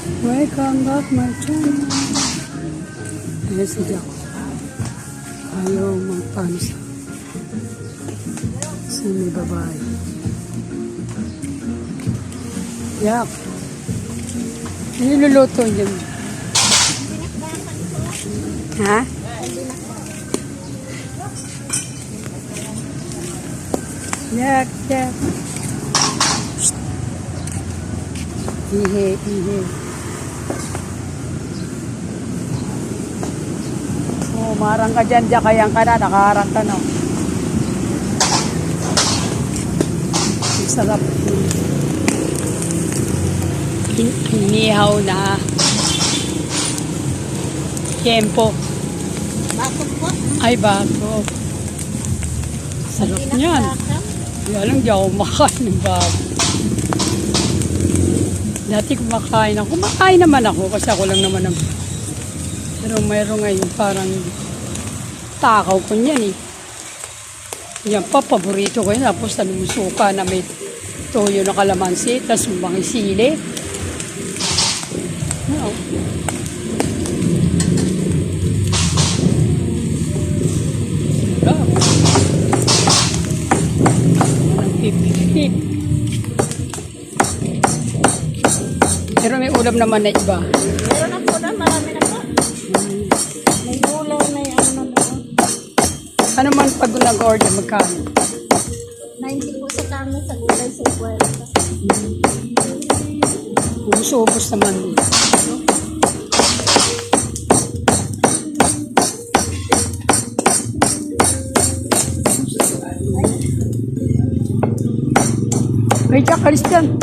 Welcome back my channel. Ayan si Jack. Ayaw magpansa. Si may babae. Jack. Ano niluluto niya? Ha? Jack, Jack. Ihe, ihe. Oh, marang ka dyan, kayang ka na, nakaharang ka no. Ang sarap. Inihaw na. Tiempo. Bakit po? Ay, bago. Sarap niyan. Kaya lang, di ako makain ng bago. Dati kumakain ako. Kumakain naman ako kasi ako lang naman ang... Pero mayroon ngayon parang takaw ko niyan eh. Yan pa, paborito ko yun. Tapos suka na may toyo na kalamansi. Tapos mga sili. Wow. Pipipip. Pero may ulam naman na iba. Meron na po na, marami na po. May gulay, may ano na po. Ano man pag nag-order, magkano? 90 po sa kami, sa gulay, sa 40. Ubus-ubus naman. Ay, Jack, alis dyan.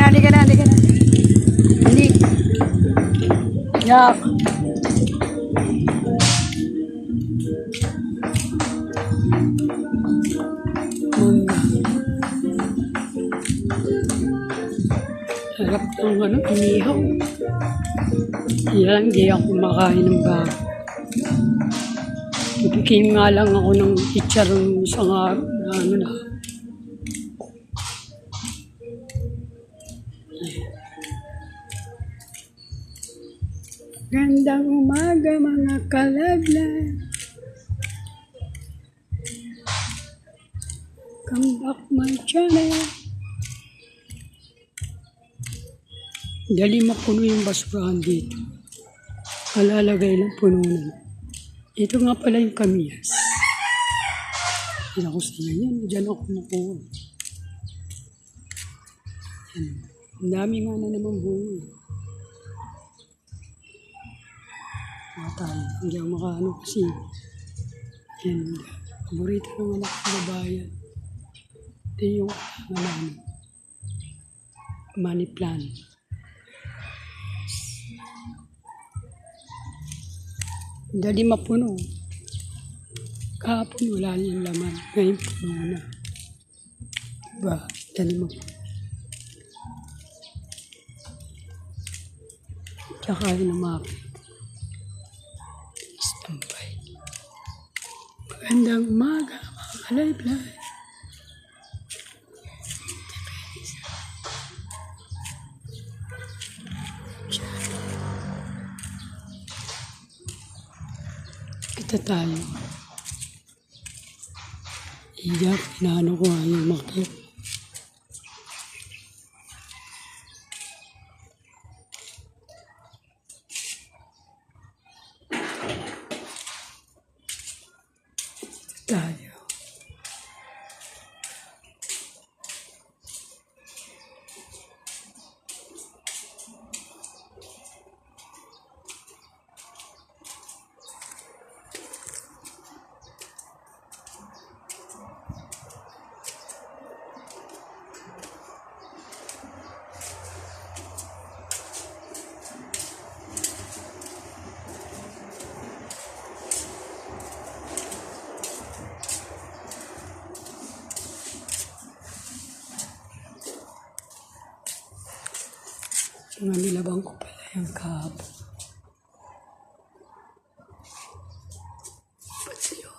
Halika na. Hindi. Jack. Harap ng inihaw. Yan, di ako kumakain ng bago. Tipikim nga lang ako ng chicharon sa ano na. Gandang umaga mga kalaglag. Come back my channel. Dali mapuno yung basurahan dito. Alalagay lang puno na. Ito nga pala yung kamiyas. Yan ako sa yan. Diyan ako nakuha. Yan. Ang dami nga na naman bunga. Tayo. Hindi ako makaano kasi yan. Paborito ng anak ng babayan. Ito yung money plant. Dali mapuno. Kahapon wala niyang laman. Ngayon puno na. Diba? Dali mapuno. Tsaka yun na mapit. Stampay. Magandang umaga, mga kalay-play. Kita tayo. Iyak, inaano ko nga yung makip. Tayo. Mga nilabang ko pala yung kahapon. Ba't sa'yo?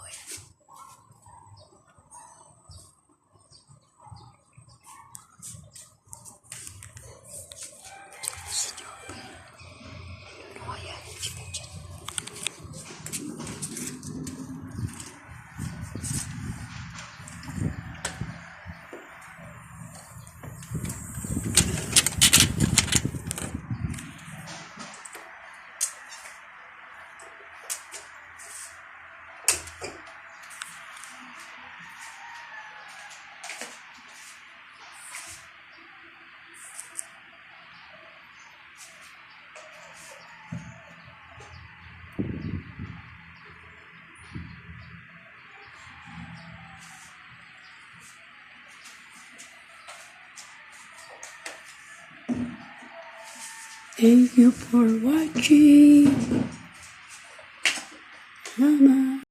Thank you for watching.